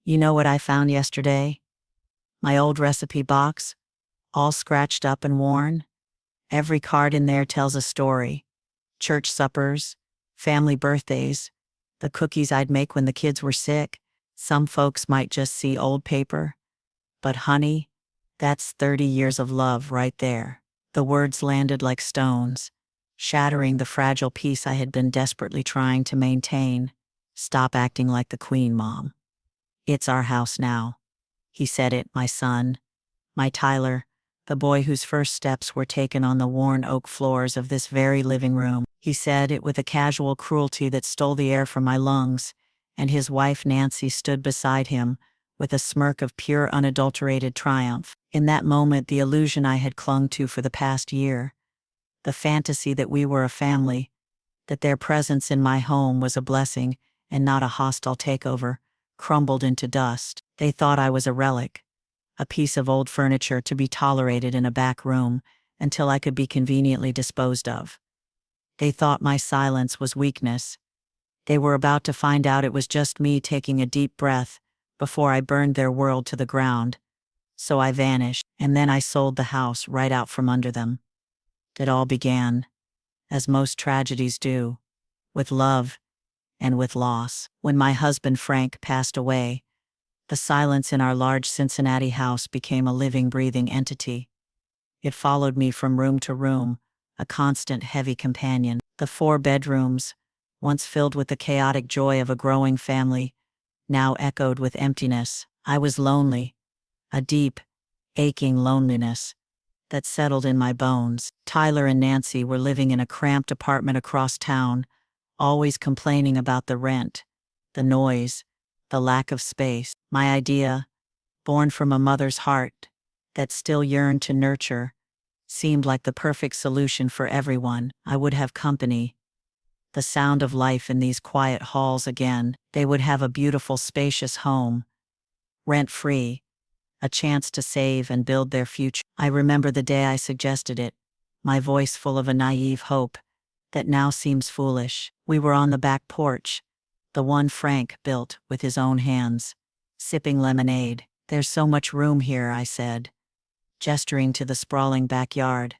You know what I found yesterday? My old recipe box, all scratched up and worn. Every card in there tells a story. Church suppers, family birthdays, the cookies I'd make when the kids were sick. Some folks might just see old paper. But honey, that's 30 years of love right there. The words landed like stones, shattering the fragile peace I had been desperately trying to maintain. Stop acting like the queen, Mom. It's our house now. He said it, my son. My Tyler, the boy whose first steps were taken on the worn oak floors of this very living room. He said it with a casual cruelty that stole the air from my lungs, and his wife Nancy stood beside him, with a smirk of pure unadulterated triumph. In that moment, the illusion I had clung to for the past year, the fantasy that we were a family, that their presence in my home was a blessing and not a hostile takeover, crumbled into dust. They thought I was a relic, a piece of old furniture to be tolerated in a back room until I could be conveniently disposed of. They thought my silence was weakness. They were about to find out it was just me taking a deep breath before I burned their world to the ground. So I vanished, and then I sold the house right out from under them. It all began, as most tragedies do, with love and with loss. When my husband Frank passed away, the silence in our large Cincinnati house became a living, breathing entity. It followed me from room to room, a constant, heavy companion. The 4 bedrooms, once filled with the chaotic joy of a growing family, now echoed with emptiness. I was lonely, a deep, aching loneliness that settled in my bones. Tyler and Nancy were living in a cramped apartment across town, always complaining about the rent, the noise, the lack of space. My idea, born from a mother's heart that still yearned to nurture, seemed like the perfect solution for everyone. I would have company, the sound of life in these quiet halls again. They would have a beautiful, spacious home, rent-free, a chance to save and build their future. I remember the day I suggested it, my voice full of a naive hope that now seems foolish. We were on the back porch, the one Frank built with his own hands, sipping lemonade. "There's so much room here," I said, gesturing to the sprawling backyard.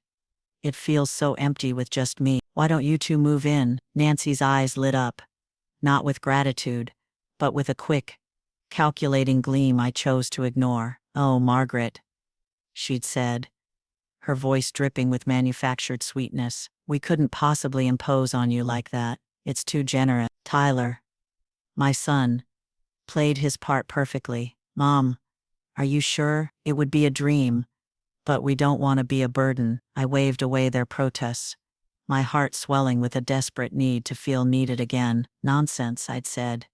"It feels so empty with just me. Why don't you two move in?" Nancy's eyes lit up, not with gratitude, but with a quick, calculating gleam I chose to ignore. "Oh, Margaret," she'd said, her voice dripping with manufactured sweetness, "we couldn't possibly impose on you like that. It's too generous." Tyler, my son, played his part perfectly. "Mom, are you sure? It would be a dream, but we don't want to be a burden." I waved away their protests, my heart swelling with a desperate need to feel needed again. "Nonsense," I'd said.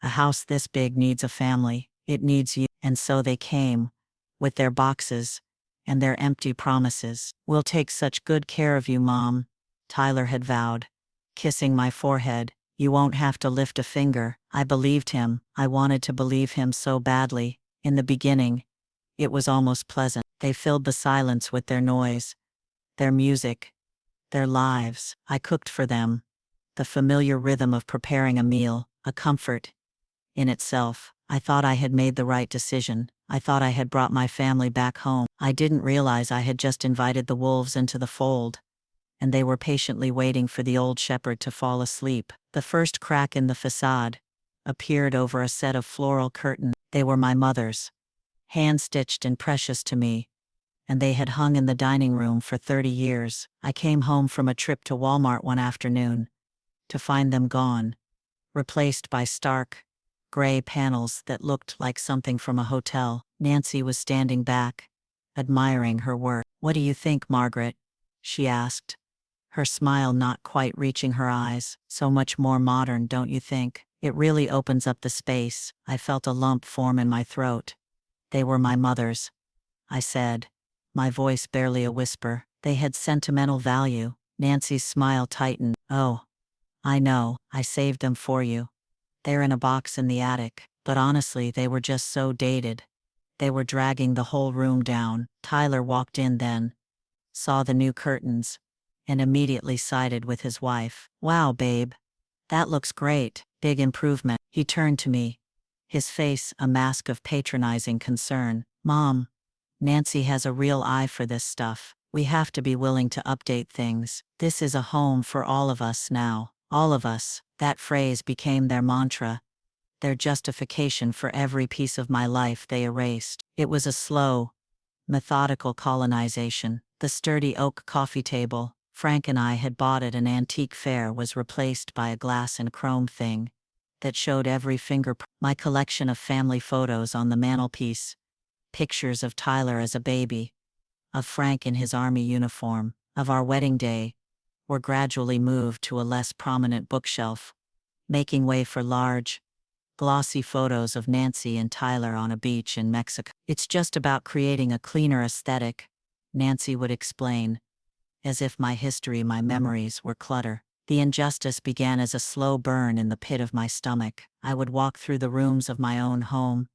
"A house this big needs a family. It needs you." And so they came, with their boxes and their empty promises. "We'll take such good care of you, Mom," Tyler had vowed, kissing my forehead. "You won't have to lift a finger." I believed him. I wanted to believe him so badly. In the beginning, it was almost pleasant. They filled the silence with their noise, their music, their lives. I cooked for them, the familiar rhythm of preparing a meal, a comfort in itself. I thought I had made the right decision. I thought I had brought my family back home. I didn't realize I had just invited the wolves into the fold, and they were patiently waiting for the old shepherd to fall asleep. The first crack in the facade appeared over a set of floral curtains. They were my mother's, hand-stitched and precious to me, and they had hung in the dining room for 30 years. I came home from a trip to Walmart one afternoon to find them gone, replaced by stark, gray panels that looked like something from a hotel. Nancy was standing back, admiring her work. "What do you think, Margaret?" she asked, her smile not quite reaching her eyes. "So much more modern, don't you think? It really opens up the space." I felt a lump form in my throat. "They were my mother's," I said, my voice barely a whisper. "They had sentimental value." Nancy's smile tightened. "Oh, I know, I saved them for you. They're in a box in the attic." But honestly, they were just so dated. They were dragging the whole room down. Tyler walked in then, saw the new curtains, and immediately sided with his wife. "Wow, babe. That looks great. Big improvement." He turned to me, his face a mask of patronizing concern. Mom, Nancy has a real eye for this stuff. We have to be willing to update things. This is a home for all of us now. All of us. That phrase became their mantra, their justification for every piece of my life they erased. It was a slow, methodical colonization. The sturdy oak coffee table Frank and I had bought at an antique fair was replaced by a glass and chrome thing that showed every fingerprint. My collection of family photos on the mantelpiece, pictures of Tyler as a baby, of Frank in his army uniform, of our wedding day, were gradually moved to a less prominent bookshelf, making way for large, glossy photos of Nancy and Tyler on a beach in Mexico. It's just about creating a cleaner aesthetic, Nancy would explain, as if my history, my memories were clutter. The injustice began as a slow burn in the pit of my stomach. I would walk through the rooms of my own home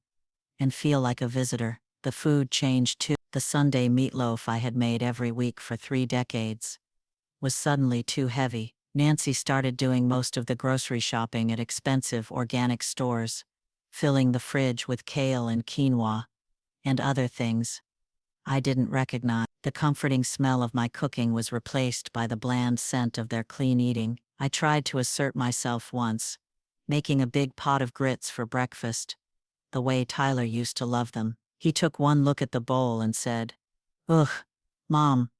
and feel like a visitor. The food changed too. The Sunday meatloaf I had made every week for 3 decades was suddenly too heavy. Nancy started doing most of the grocery shopping at expensive organic stores, filling the fridge with kale and quinoa and other things I didn't recognize. The comforting smell of my cooking was replaced by the bland scent of their clean eating. I tried to assert myself once, making a big pot of grits for breakfast, the way Tyler used to love them. He took one look at the bowl and said, "Ugh, Mom,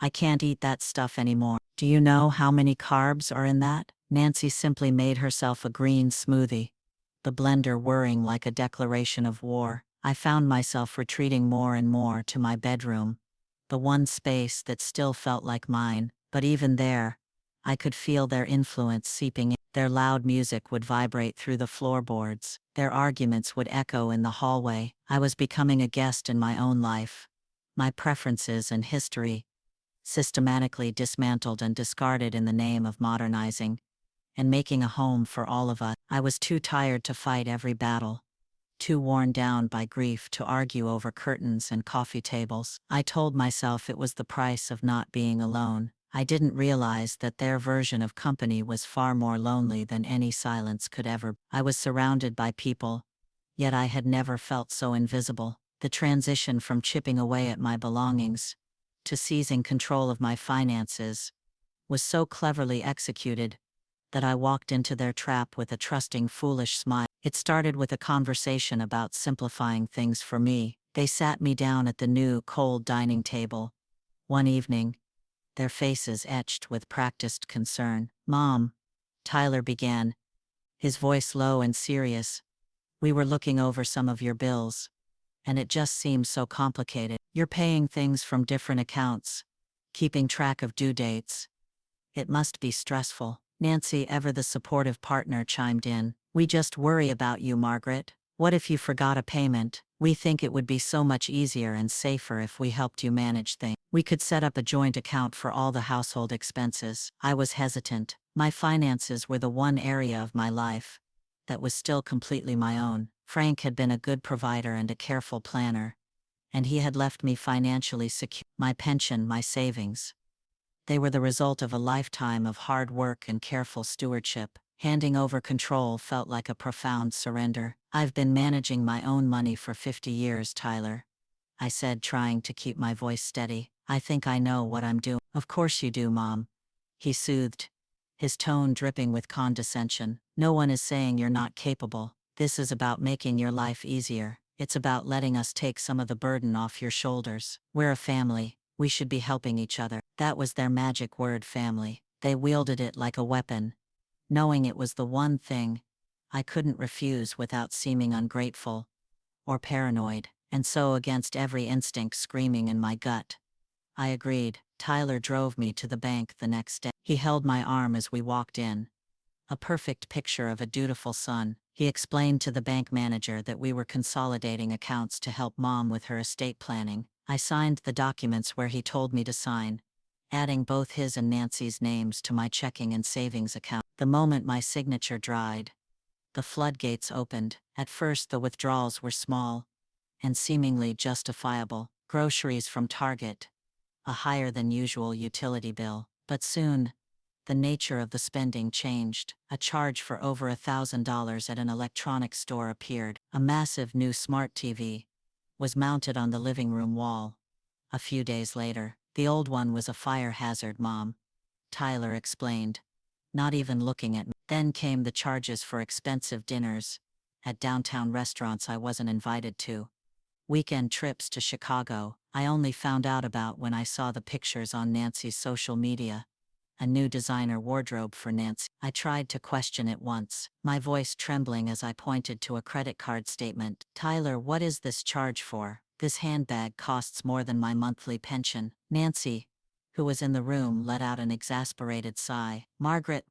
I can't eat that stuff anymore. Do you know how many carbs are in that?" Nancy simply made herself a green smoothie, the blender whirring like a declaration of war. I found myself retreating more and more to my bedroom, the one space that still felt like mine, but even there, I could feel their influence seeping in. Their loud music would vibrate through the floorboards. Their arguments would echo in the hallway. I was becoming a guest in my own life. My preferences and history, systematically dismantled and discarded in the name of modernizing and making a home for all of us. I was too tired to fight every battle, too worn down by grief to argue over curtains and coffee tables. I told myself it was the price of not being alone. I didn't realize that their version of company was far more lonely than any silence could ever. I was surrounded by people, yet I had never felt so invisible. The transition from chipping away at my belongings to seizing control of my finances was so cleverly executed that I walked into their trap with a trusting, foolish smile. It started with a conversation about simplifying things for me. They sat me down at the new, cold dining table one evening, their faces etched with practiced concern. "Mom," Tyler began, his voice low and serious, "we were looking over some of your bills, and it just seems so complicated. You're paying things from different accounts, keeping track of due dates. It must be stressful." Nancy, ever the supportive partner, chimed in. "We just worry about you, Margaret. What if you forgot a payment? We think it would be so much easier and safer if we helped you manage things. We could set up a joint account for all the household expenses." I was hesitant. My finances were the one area of my life that was still completely my own. Frank had been a good provider and a careful planner, and he had left me financially secure. My pension, my savings, they were the result of a lifetime of hard work and careful stewardship. Handing over control felt like a profound surrender. "I've been managing my own money for 50 years, Tyler," I said, trying to keep my voice steady. "I think I know what I'm doing." "Of course you do, Mom," he soothed, his tone dripping with condescension. "No one is saying you're not capable. This is about making your life easier. It's about letting us take some of the burden off your shoulders. We're a family. We should be helping each other." That was their magic word, family. They wielded it like a weapon, knowing it was the one thing I couldn't refuse without seeming ungrateful or paranoid. And so, against every instinct screaming in my gut, I agreed. Tyler drove me to the bank the next day. He held my arm as we walked in, a perfect picture of a dutiful son. He explained to the bank manager that we were consolidating accounts to help Mom with her estate planning. I signed the documents where he told me to sign, adding both his and Nancy's names to my checking and savings account. The moment my signature dried, the floodgates opened. At first the withdrawals were small and seemingly justifiable. Groceries from Target, a higher than usual utility bill. But soon, the nature of the spending changed. A charge for over $1,000 at an electronics store appeared. A massive new smart TV was mounted on the living room wall. A few days later, the old one was a fire hazard, Mom, Tyler explained, not even looking at me. Then came the charges for expensive dinners at downtown restaurants I wasn't invited to. Weekend trips to Chicago, I only found out about when I saw the pictures on Nancy's social media. A new designer wardrobe for Nancy. I tried to question it once, my voice trembling as I pointed to a credit card statement. Tyler, what is this charge for? This handbag costs more than my monthly pension. Nancy, who was in the room, let out an exasperated sigh. Margaret,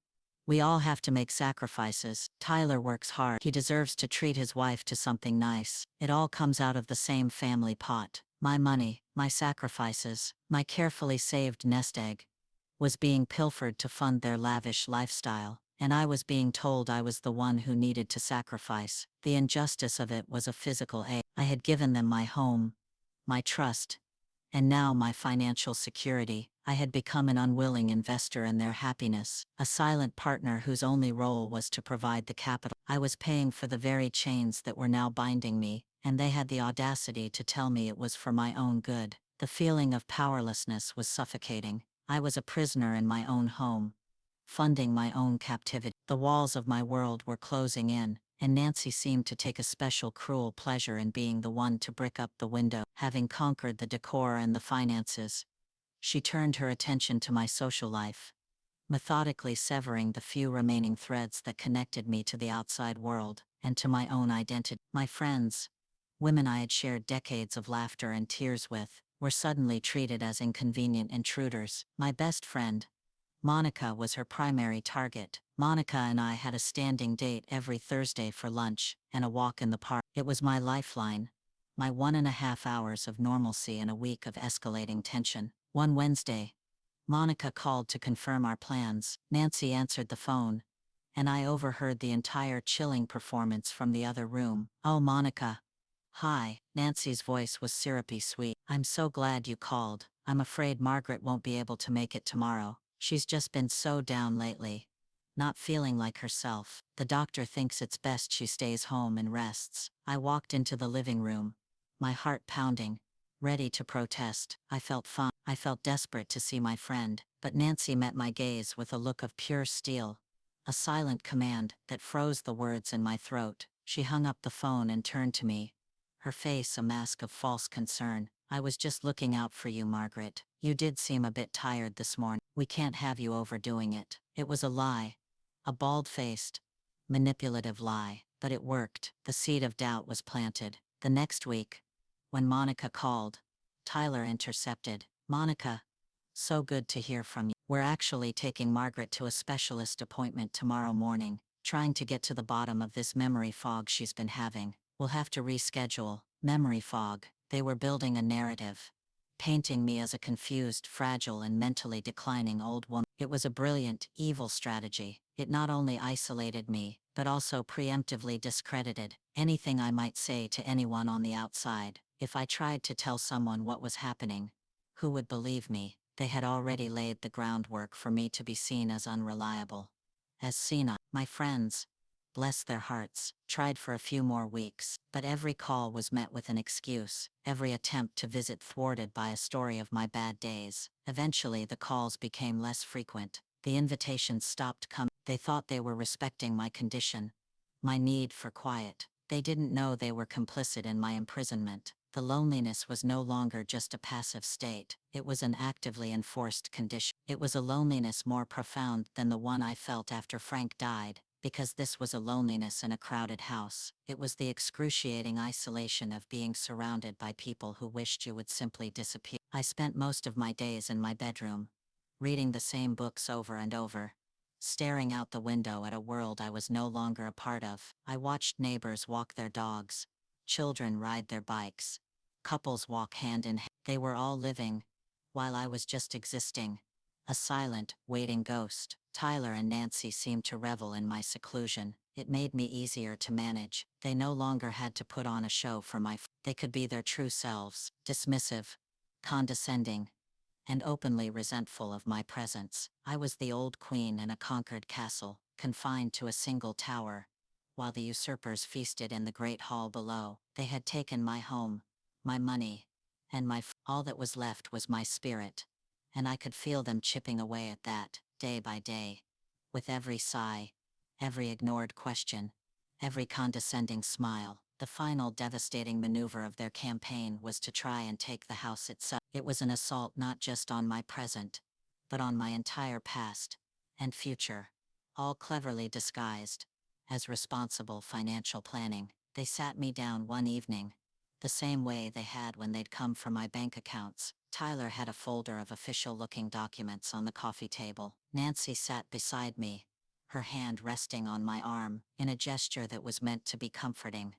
we all have to make sacrifices. Tyler works hard. He deserves to treat his wife to something nice. It all comes out of the same family pot. My money, my sacrifices, my carefully saved nest egg was being pilfered to fund their lavish lifestyle, and I was being told I was the one who needed to sacrifice. The injustice of it was a physical ache. I had given them my home, my trust, and now my financial security. I had become an unwilling investor in their happiness, a silent partner whose only role was to provide the capital. I was paying for the very chains that were now binding me, and they had the audacity to tell me it was for my own good. The feeling of powerlessness was suffocating. I was a prisoner in my own home, funding my own captivity. The walls of my world were closing in, and Nancy seemed to take a special cruel pleasure in being the one to brick up the window. Having conquered the decor and the finances, she turned her attention to my social life, methodically severing the few remaining threads that connected me to the outside world and to my own identity. My friends, women I had shared decades of laughter and tears with, were suddenly treated as inconvenient intruders. My best friend, Monica, was her primary target. Monica and I had a standing date every Thursday for lunch and a walk in the park. It was my lifeline, my 1.5 hours of normalcy in a week of escalating tension. One Wednesday, Monica called to confirm our plans. Nancy answered the phone, and I overheard the entire chilling performance from the other room. Oh, Monica. Hi, Nancy's voice was syrupy sweet. I'm so glad you called. I'm afraid Margaret won't be able to make it tomorrow. She's just been so down lately. Not feeling like herself. The doctor thinks it's best she stays home and rests. I walked into the living room, my heart pounding, ready to protest. I felt fine. I felt desperate to see my friend, but Nancy met my gaze with a look of pure steel, a silent command that froze the words in my throat. She hung up the phone and turned to me, her face a mask of false concern. I was just looking out for you, Margaret. You did seem a bit tired this morning. We can't have you overdoing it. It was a lie. A bald-faced, manipulative lie, but it worked. The seed of doubt was planted. The next week, when Monica called, Tyler intercepted. Monica, so good to hear from you. We're actually taking Margaret to a specialist appointment tomorrow morning, trying to get to the bottom of this memory fog she's been having. We'll have to reschedule. Memory fog. They were building a narrative, painting me as a confused, fragile, and mentally declining old woman. It was a brilliant, evil strategy. It not only isolated me, but also preemptively discredited anything I might say to anyone on the outside. If I tried to tell someone what was happening, who would believe me? They had already laid the groundwork for me to be seen as unreliable, as senile. My friends, bless their hearts, tried for a few more weeks, but every call was met with an excuse, every attempt to visit thwarted by a story of my bad days. Eventually the calls became less frequent, the invitations stopped coming. They thought they were respecting my condition, my need for quiet. They didn't know they were complicit in my imprisonment. The loneliness was no longer just a passive state, it was an actively enforced condition. It was a loneliness more profound than the one I felt after Frank died, because this was a loneliness in a crowded house. It was the excruciating isolation of being surrounded by people who wished you would simply disappear. I spent most of my days in my bedroom, reading the same books over and over, staring out the window at a world I was no longer a part of. I watched neighbors walk their dogs, children ride their bikes, couples walk hand in hand. They were all living, while I was just existing, a silent, waiting ghost. Tyler and Nancy seemed to revel in my seclusion. It made me easier to manage. They no longer had to put on a show for they could be their true selves, dismissive, condescending, and openly resentful of my presence. I was the old queen in a conquered castle, confined to a single tower, while the usurpers feasted in the great hall below. They had taken my home, my money, and all that was left was my spirit. And I could feel them chipping away at that, day by day. With every sigh, every ignored question, every condescending smile. The final devastating maneuver of their campaign was to try and take the house itself. It was an assault not just on my present, but on my entire past and future, all cleverly disguised as responsible financial planning. They sat me down one evening, the same way they had when they'd come for my bank accounts. Tyler had a folder of official-looking documents on the coffee table. Nancy sat beside me, her hand resting on my arm, in a gesture that was meant to be comforting,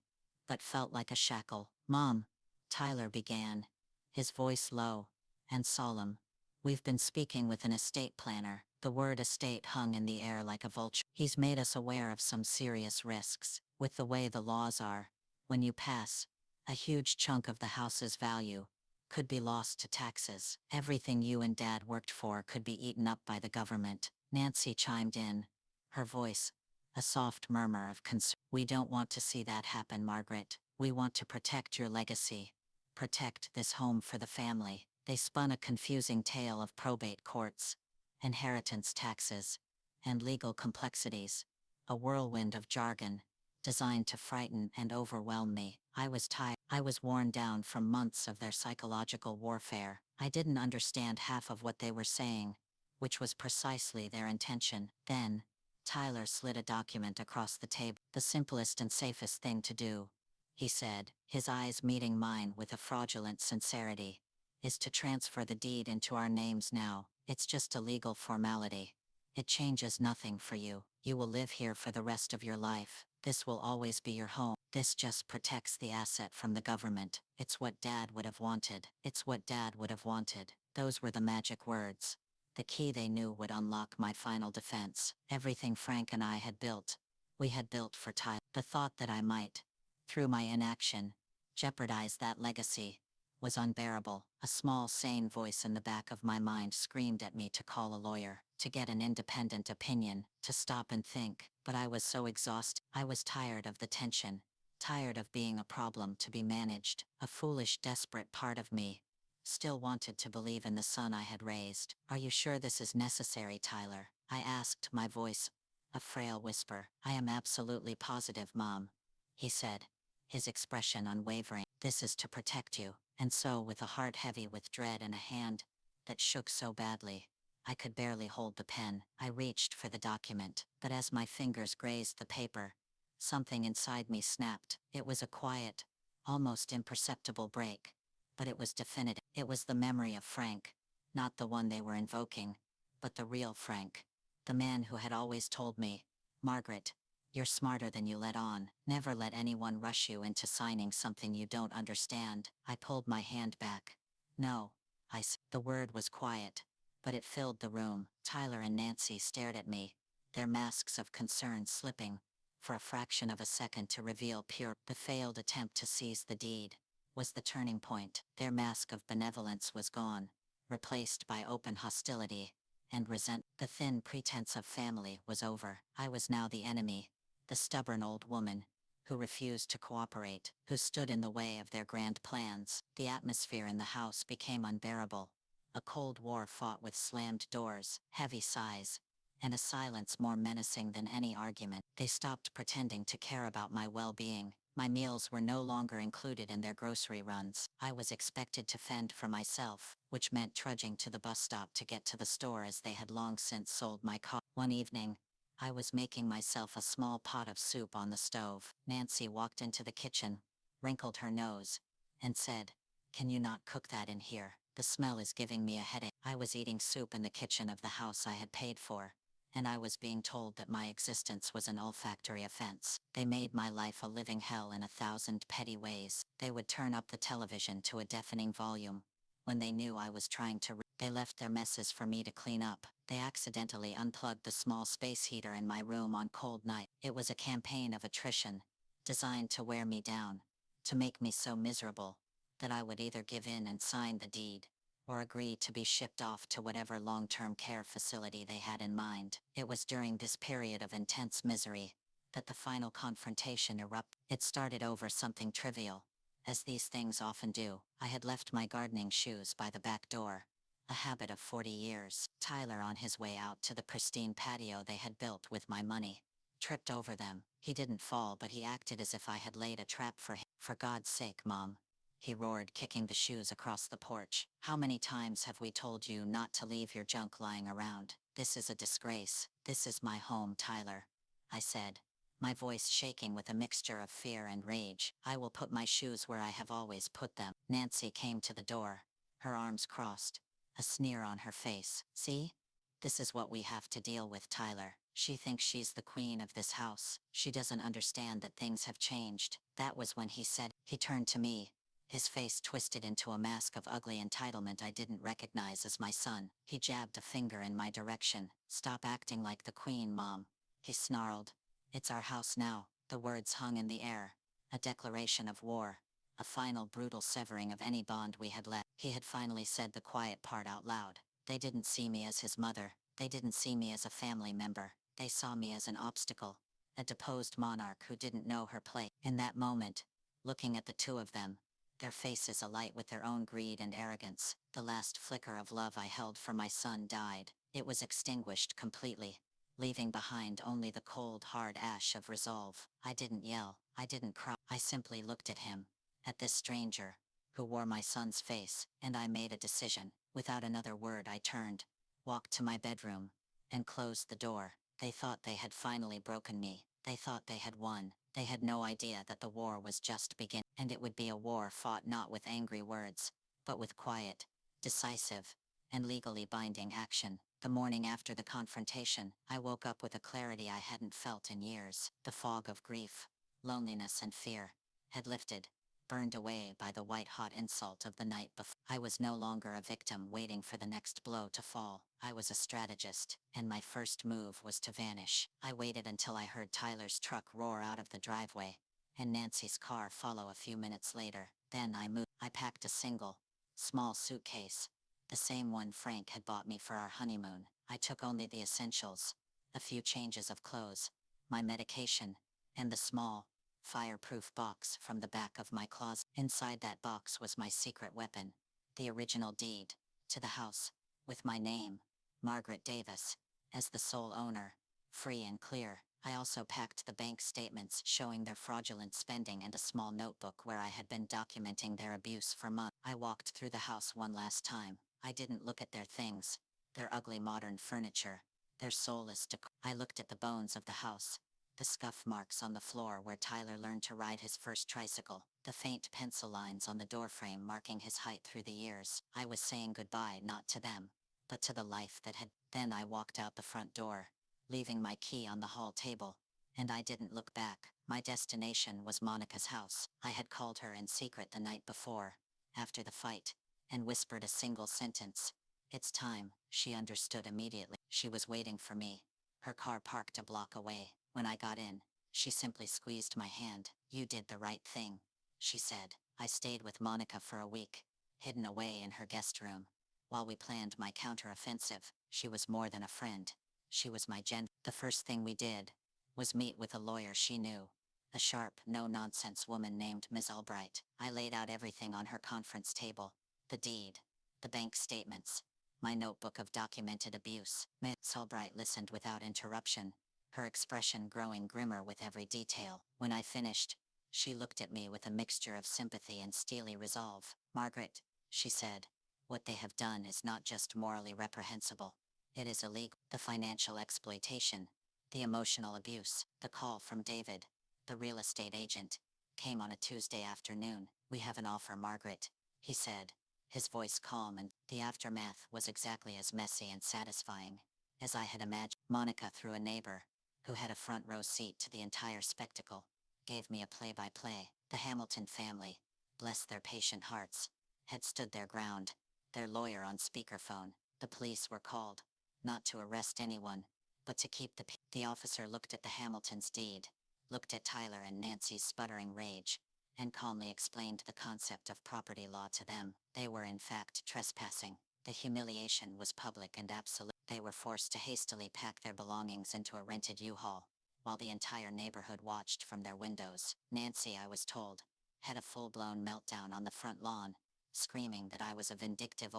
but felt like a shackle. "Mom," Tyler began, his voice low and solemn, "we've been speaking with an estate planner." The word estate hung in the air like a vulture. "He's made us aware of some serious risks. With the way the laws are, when you pass, a huge chunk of the house's value could be lost to taxes. Everything you and Dad worked for could be eaten up by the government." Nancy chimed in, her voice a soft murmur of concern. "We don't want to see that happen, Margaret. We want to protect your legacy. Protect this home for the family." They spun a confusing tale of probate courts, inheritance taxes, and legal complexities, a whirlwind of jargon, designed to frighten and overwhelm me. I was tired. I was worn down from months of their psychological warfare. I didn't understand half of what they were saying, which was precisely their intention. Then, Tyler slid a document across the table. "The simplest and safest thing to do," he said, his eyes meeting mine with a fraudulent sincerity, "is to transfer the deed into our names now. It's just a legal formality. It changes nothing for you. You will live here for the rest of your life. This will always be your home. This just protects the asset from the government. It's what Dad would have wanted. It's what Dad would have wanted." Those were the magic words, the key they knew would unlock my final defense. Everything Frank and I had built, we had built for Tyler. The thought that I might, through my inaction, jeopardize that legacy was unbearable. A small, sane voice in the back of my mind screamed at me to call a lawyer, to get an independent opinion, to stop and think. But I was so exhausted. I was tired of the tension, tired of being a problem to be managed. A foolish, desperate part of me still wanted to believe in the son I had raised. "Are you sure this is necessary, Tyler?" I asked, my voice a frail whisper. "I am absolutely positive, Mom," he said, his expression unwavering. "This is to protect you." And so, with a heart heavy with dread and a hand that shook so badly I could barely hold the pen, I reached for the document. But as my fingers grazed the paper, something inside me snapped. It was a quiet, almost imperceptible break, but it was definitive. It was the memory of Frank, not the one they were invoking, but the real Frank, the man who had always told me, "Margaret, you're smarter than you let on. Never let anyone rush you into signing something you don't understand." I pulled my hand back. "No," I said. The word was quiet, but it filled the room. Tyler and Nancy stared at me, their masks of concern slipping, for a fraction of a second, to reveal pure. The failed attempt to seize the deed was the turning point. Their mask of benevolence was gone, replaced by open hostility and resentment. The thin pretense of family was over. I was now the enemy, the stubborn old woman who refused to cooperate, who stood in the way of their grand plans. The atmosphere in the house became unbearable. A cold war fought with slammed doors, heavy sighs, and a silence more menacing than any argument. They stopped pretending to care about my well-being. My meals were no longer included in their grocery runs. I was expected to fend for myself, which meant trudging to the bus stop to get to the store, as they had long since sold my car. One evening, I was making myself a small pot of soup on the stove. Nancy walked into the kitchen, wrinkled her nose, and said, "Can you not cook that in here? The smell is giving me a headache." I was eating soup in the kitchen of the house I had paid for, and I was being told that my existence was an olfactory offense. They made my life a living hell in 1,000 petty ways. They would turn up the television to a deafening volume when they knew I was trying to They left their messes for me to clean up. They accidentally unplugged the small space heater in my room on cold night. It was a campaign of attrition, designed to wear me down, to make me so miserable that I would either give in and sign the deed, or agree to be shipped off to whatever long-term care facility they had in mind. It was during this period of intense misery that the final confrontation erupted. It started over something trivial. As these things often do, I had left my gardening shoes by the back door. A habit of 40 years. Tyler, on his way out to the pristine patio they had built with my money, tripped over them. He didn't fall, but he acted as if I had laid a trap for him. "For God's sake, Mom," he roared, kicking the shoes across the porch. "How many times have we told you not to leave your junk lying around? This is a disgrace. This is my home, Tyler," I said, my voice shaking with a mixture of fear and rage. "I will put my shoes where I have always put them." Nancy came to the door, her arms crossed, a sneer on her face. "See? This is what we have to deal with, Tyler. She thinks she's the queen of this house. She doesn't understand that things have changed." That was when he said. He turned to me, his face twisted into a mask of ugly entitlement I didn't recognize as my son. He jabbed a finger in my direction. "Stop acting like the queen, Mom," he snarled. "It's our house now." The words hung in the air. A declaration of war. A final brutal severing of any bond we had left. He had finally said the quiet part out loud. They didn't see me as his mother. They didn't see me as a family member. They saw me as an obstacle. A deposed monarch who didn't know her place. In that moment, looking at the two of them, their faces alight with their own greed and arrogance, the last flicker of love I held for my son died. It was extinguished completely, leaving behind only the cold, hard ash of resolve. I didn't yell. I didn't cry. I simply looked at him, at this stranger, who wore my son's face, and I made a decision. Without another word, I turned, walked to my bedroom, and closed the door. They thought they had finally broken me. They thought they had won. They had no idea that the war was just beginning, and it would be a war fought not with angry words, but with quiet, decisive, and legally binding action. The morning after the confrontation, I woke up with a clarity I hadn't felt in years. The fog of grief, loneliness, and fear had lifted, burned away by the white-hot insult of the night before. I was no longer a victim waiting for the next blow to fall. I was a strategist, and my first move was to vanish. I waited until I heard Tyler's truck roar out of the driveway, and Nancy's car follow a few minutes later. Then I moved. I packed a single, small suitcase, the same one Frank had bought me for our honeymoon. I took only the essentials, a few changes of clothes, my medication, and the small, fireproof box from the back of my closet. Inside that box was my secret weapon, the original deed to the house, with my name, Margaret Davis, as the sole owner, free and clear. I also packed the bank statements showing their fraudulent spending and a small notebook where I had been documenting their abuse for months. I walked through the house one last time. I didn't look at their things, their ugly modern furniture, their soulless decor. I looked at the bones of the house, the scuff marks on the floor where Tyler learned to ride his first tricycle, the faint pencil lines on the doorframe marking his height through the years. I was saying goodbye not to them, but to the life that had. Then I walked out the front door, leaving my key on the hall table, and I didn't look back. My destination was Monica's house. I had called her in secret the night before, after the fight, and whispered a single sentence. "It's time." She understood immediately. She was waiting for me, her car parked a block away. When I got in, she simply squeezed my hand. "You did the right thing," she said. I stayed with Monica for a week, hidden away in her guest room. While we planned my counter-offensive, she was more than a friend. She was my The first thing we did was meet with a lawyer she knew, a sharp, no-nonsense woman named Ms. Albright. I laid out everything on her conference table, the deed, the bank statements, my notebook of documented abuse. Ms. Albright listened without interruption, her expression growing grimmer with every detail. When I finished, she looked at me with a mixture of sympathy and steely resolve. "Margaret," she said, "what they have done is not just morally reprehensible. It is illegal. The financial exploitation, the emotional abuse." The call from David, the real estate agent, came on a Tuesday afternoon. "We have an offer, Margaret," he said, his voice calm, and the aftermath was exactly as messy and satisfying as I had imagined. Monica, through a neighbor, who had a front row seat to the entire spectacle, gave me a play-by-play. The Hamilton family, bless their patient hearts, had stood their ground, their lawyer on speakerphone. The police were called, not to arrest anyone, but to keep the peace. The officer looked at the Hamiltons' deed, looked at Tyler and Nancy's sputtering rage, and calmly explained the concept of property law to them. They were in fact trespassing. The humiliation was public and absolute. They were forced to hastily pack their belongings into a rented U-Haul, while the entire neighborhood watched from their windows. Nancy, I was told, had a full-blown meltdown on the front lawn, screaming that I was a vindictive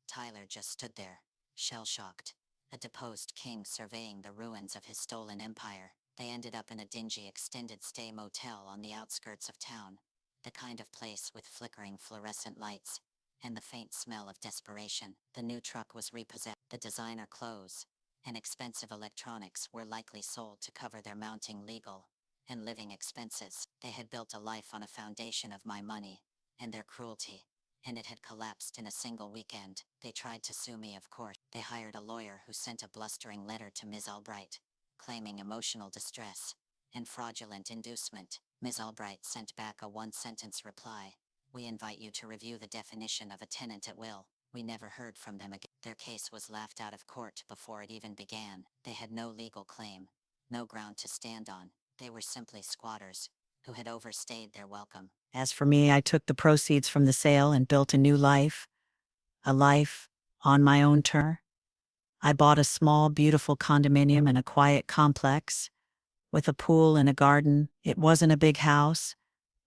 Tyler just stood there, shell-shocked, a deposed king surveying the ruins of his stolen empire. They ended up in a dingy extended-stay motel on the outskirts of town, the kind of place with flickering fluorescent lights and the faint smell of desperation. The new truck was repossessed. The designer clothes and expensive electronics were likely sold to cover their mounting legal and living expenses. They had built a life on a foundation of my money and their cruelty, and it had collapsed in a single weekend. They tried to sue me, of course. They hired a lawyer who sent a blustering letter to Ms. Albright, claiming emotional distress and fraudulent inducement. Ms. Albright sent back a one-sentence reply: "We invite you to review the definition of a tenant at will." We never heard from them again. Their case was laughed out of court before it even began. They had no legal claim, no ground to stand on. They were simply squatters who had overstayed their welcome. As for me, I took the proceeds from the sale and built a new life, a life on my own terms. I bought a small, beautiful condominium in a quiet complex with a pool and a garden. It wasn't a big house,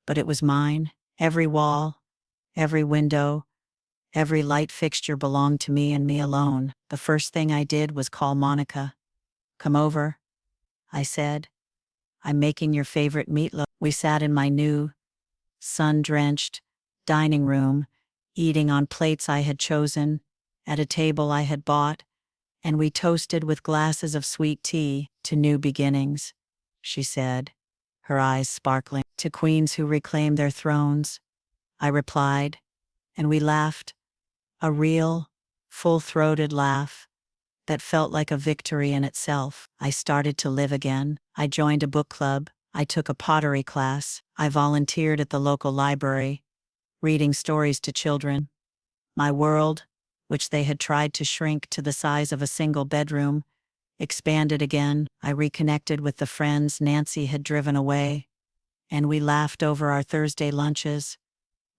but it was mine. Every wall, every window, every light fixture belonged to me and me alone. The first thing I did was call Monica. "Come over," I said. "I'm making your favorite meatloaf." We sat in my new, sun-drenched dining room, eating on plates I had chosen, at a table I had bought, and we toasted with glasses of sweet tea. "To new beginnings," she said, her eyes sparkling. "To queens who reclaim their thrones," I replied, and we laughed, a real, full-throated laugh that felt like a victory in itself. I started to live again. I joined a book club. I took a pottery class. I volunteered at the local library, reading stories to children. My world, which they had tried to shrink to the size of a single bedroom, expanded again. I reconnected with the friends Nancy had driven away, and we laughed over our Thursday lunches.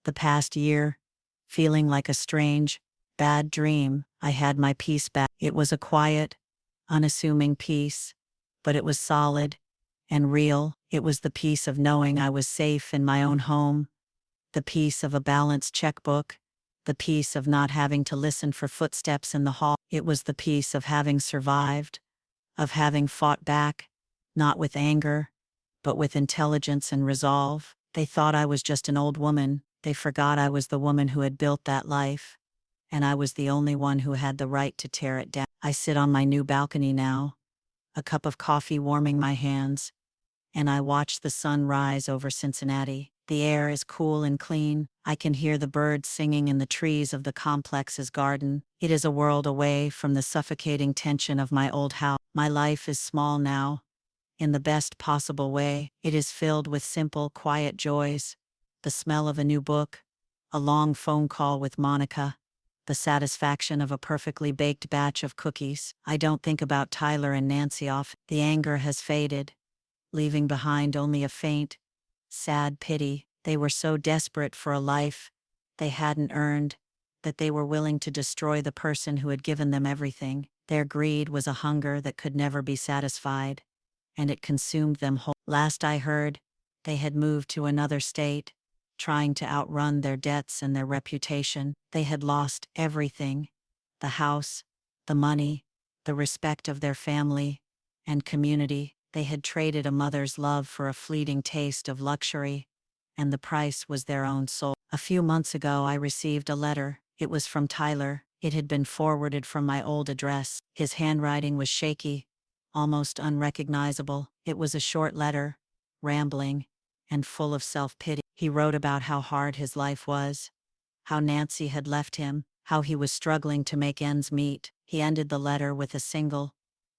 The past year, feeling like a strange, bad dream, I had my peace back. It was a quiet, unassuming peace, but it was solid and real. It was the peace of knowing I was safe in my own home, the peace of a balanced checkbook, the peace of not having to listen for footsteps in the hall. It was the peace of having survived, of having fought back, not with anger, but with intelligence and resolve. They thought I was just an old woman. They forgot I was the woman who had built that life, and I was the only one who had the right to tear it down. I sit on my new balcony now, a cup of coffee warming my hands, and I watch the sun rise over Cincinnati. The air is cool and clean. I can hear the birds singing in the trees of the complex's garden. It is a world away from the suffocating tension of my old house. My life is small now, in the best possible way. It is filled with simple, quiet joys: the smell of a new book, a long phone call with Monica, the satisfaction of a perfectly baked batch of cookies. I don't think about Tyler and Nancy often. The anger has faded, leaving behind only a faint, sad pity. They were so desperate for a life they hadn't earned that they were willing to destroy the person who had given them everything. Their greed was a hunger that could never be satisfied, and it consumed them whole. Last I heard, they had moved to another state, trying to outrun their debts and their reputation. They had lost everything: the house, the money, the respect of their family and community. They had traded a mother's love for a fleeting taste of luxury, and the price was their own soul. A few months ago, I received a letter. It was from Tyler. It had been forwarded from my old address. His handwriting was shaky, almost unrecognizable. It was a short letter, rambling, and full of self-pity. He wrote about how hard his life was, how Nancy had left him, how he was struggling to make ends meet. He ended the letter with a single,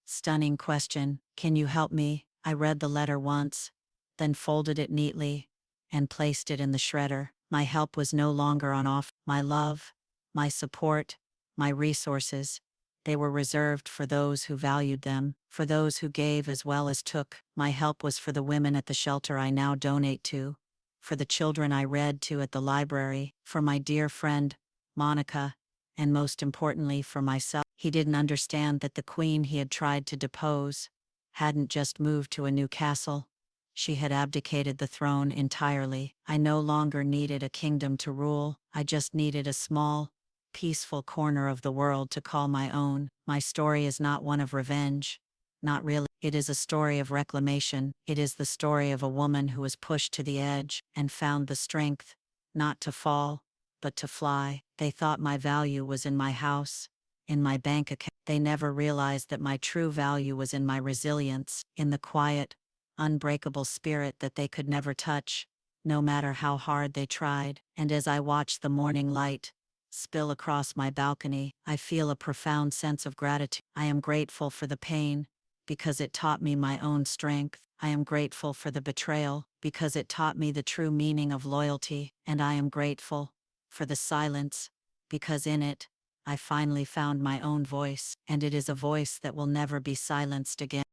stunning question: "Can you help me?" I read the letter once, then folded it neatly and placed it in the shredder. My help was no longer on offer. My love, my support, my resources, they were reserved for those who valued them, for those who gave as well as took. My help was for the women at the shelter I now donate to, for the children I read to at the library, for my dear friend, Monica, and most importantly for myself. He didn't understand that the queen he had tried to depose hadn't just moved to a new castle. She had abdicated the throne entirely. I no longer needed a kingdom to rule, I just needed a small, peaceful corner of the world to call my own. My story is not one of revenge. Not really. It is a story of reclamation. It is the story of a woman who was pushed to the edge and found the strength, not to fall, but to fly. They thought my value was in my house, in my bank account. They never realized that my true value was in my resilience, in the quiet, unbreakable spirit that they could never touch, no matter how hard they tried. And as I watch the morning light spill across my balcony, I feel a profound sense of gratitude. I am grateful for the pain, because it taught me my own strength. I am grateful for the betrayal, because it taught me the true meaning of loyalty. And I am grateful for the silence, because in it, I finally found my own voice, and it is a voice that will never be silenced again.